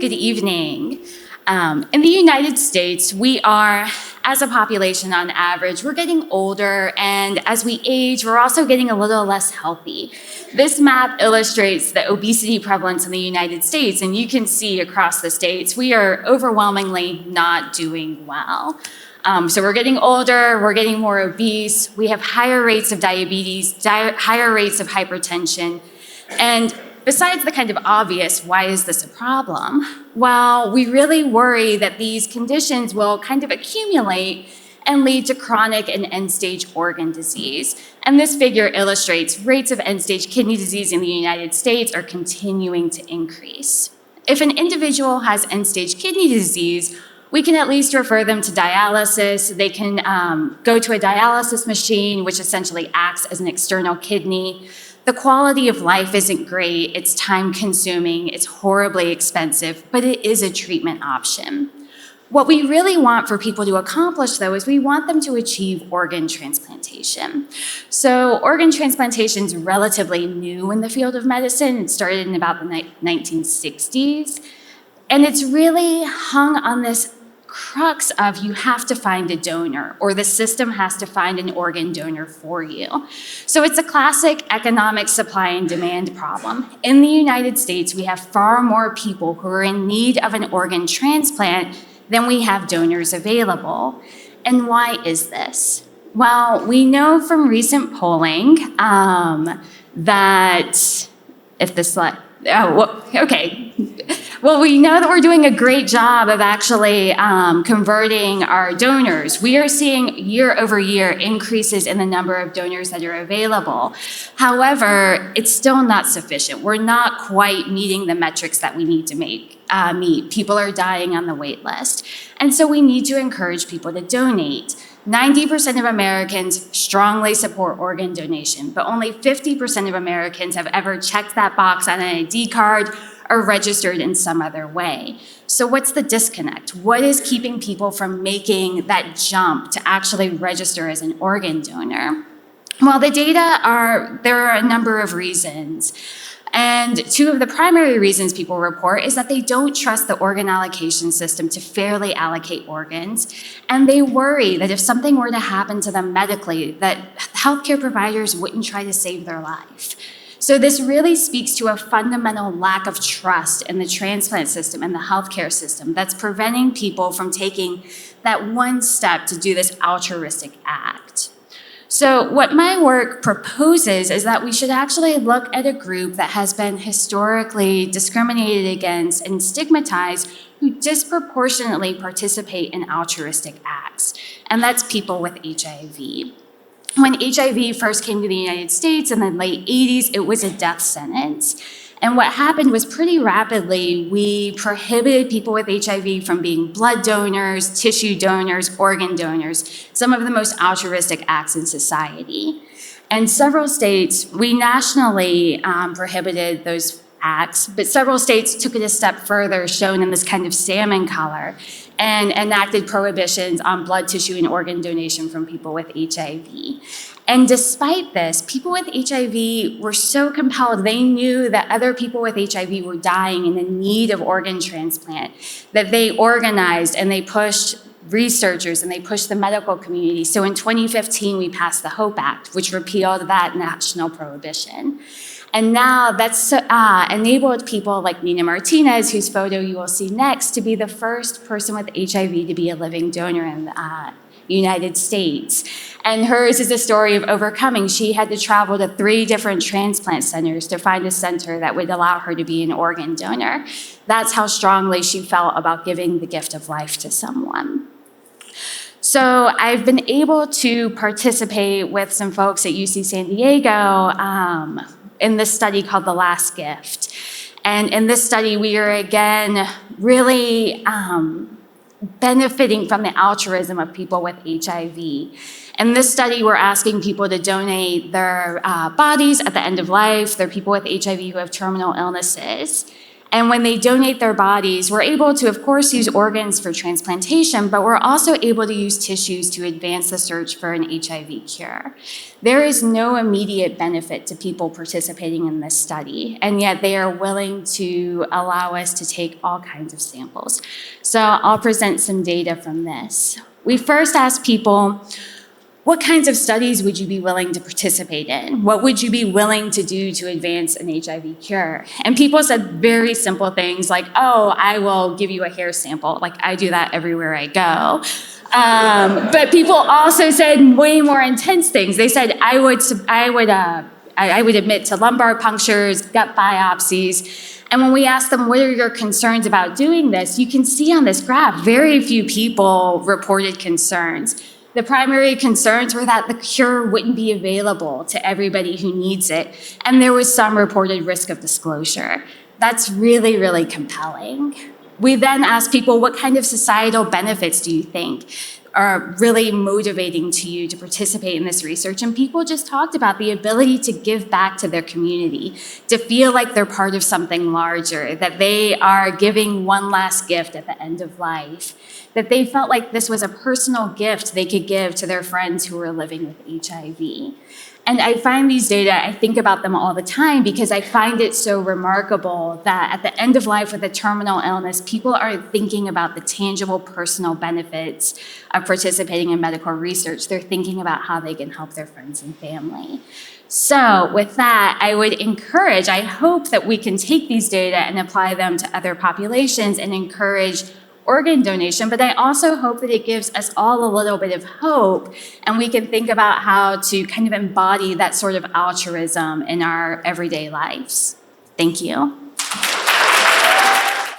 good evening. In the United States, we are, as a population on average, we're getting older, and as we age, we're also getting a little less healthy. This map illustrates the obesity prevalence in the United States, and you can see across the states, we are overwhelmingly not doing well. So we're getting older, we're getting more obese, we have higher rates of diabetes, higher rates of hypertension, and besides the kind of obvious, why is this a problem? Well, we really worry that these conditions will kind of accumulate and lead to chronic and end-stage organ disease. And this figure illustrates rates of end-stage kidney disease in the United States are continuing to increase. If an individual has end-stage kidney disease, we can at least refer them to dialysis. They can go to a dialysis machine, which essentially acts as an external kidney. The quality of life isn't great, it's time-consuming, it's horribly expensive, but it is a treatment option. What we really want for people to accomplish, though, is we want them to achieve organ transplantation. So organ transplantation is relatively new in the field of medicine. It started in about the 1960s, and it's really hung on this crux of you have to find a donor, or the system has to find an organ donor for you. So it's a classic economic supply and demand problem. In the United States, we have far more people who are in need of an organ transplant than we have donors available. And why is this? Well, we know from recent polling that if the slide, Well, we know that we're doing a great job of actually converting our donors. We are seeing year over year increases in the number of donors that are available. However, it's still not sufficient. We're not quite meeting the metrics that we need to meet. People are dying on the wait list. And so we need to encourage people to donate. 90% of Americans strongly support organ donation, but only 50% of Americans have ever checked that box on an ID card or registered in some other way. So what's the disconnect? What is keeping people from making that jump to actually register as an organ donor? Well, there are a number of reasons. And two of the primary reasons people report is that they don't trust the organ allocation system to fairly allocate organs. And they worry that if something were to happen to them medically, that healthcare providers wouldn't try to save their life. So this really speaks to a fundamental lack of trust in the transplant system and the healthcare system that's preventing people from taking that one step to do this altruistic act. So what my work proposes is that we should actually look at a group that has been historically discriminated against and stigmatized who disproportionately participate in altruistic acts, and that's people with HIV. When HIV first came to the United States in the late 80s, it was a death sentence. And what happened was pretty rapidly, we prohibited people with HIV from being blood donors, tissue donors, organ donors, some of the most altruistic acts in society. And several states, we nationally prohibited those acts, but several states took it a step further, shown in this kind of salmon color, and enacted prohibitions on blood tissue and organ donation from people with HIV. And despite this, people with HIV were so compelled, they knew that other people with HIV were dying and in need of organ transplant, that they organized and they pushed researchers and they pushed the medical community. So in 2015, we passed the HOPE Act, which repealed that national prohibition. And now that's enabled people like Nina Martinez, whose photo you will see next, to be the first person with HIV to be a living donor in the United States. And hers is a story of overcoming. She had to travel to 3 different transplant centers to find a center that would allow her to be an organ donor. That's how strongly she felt about giving the gift of life to someone. So I've been able to participate with some folks at UC San Diego in this study called The Last Gift. And in this study, we are again really benefiting from the altruism of people with HIV. In this study, we're asking people to donate their bodies at the end of life. They're people with HIV who have terminal illnesses. And when they donate their bodies, we're able to, of course, use organs for transplantation, but we're also able to use tissues to advance the search for an HIV cure. There is no immediate benefit to people participating in this study, and yet they are willing to allow us to take all kinds of samples. So I'll present some data from this. We first asked people, what kinds of studies would you be willing to participate in? What would you be willing to do to advance an HIV cure? And people said very simple things like, oh, I will give you a hair sample. Like, I do that everywhere I go. But people also said way more intense things. They said, I would admit to lumbar punctures, gut biopsies. And when we asked them, what are your concerns about doing this? You can see on this graph, very few people reported concerns. The primary concerns were that the cure wouldn't be available to everybody who needs it, and there was some reported risk of disclosure. That's really, really compelling. We then asked people, what kind of societal benefits do you think are really motivating to you to participate in this research? And people just talked about the ability to give back to their community, to feel like they're part of something larger, that they are giving one last gift at the end of life, that they felt like this was a personal gift they could give to their friends who were living with HIV. And I find these data, I think about them all the time because I find it so remarkable that at the end of life with a terminal illness, people are thinking about the tangible personal benefits of participating in medical research. They're thinking about how they can help their friends and family. So with that, I would encourage, I hope that we can take these data and apply them to other populations and encourage organ donation, but I also hope that it gives us all a little bit of hope and we can think about how to kind of embody that sort of altruism in our everyday lives. Thank you.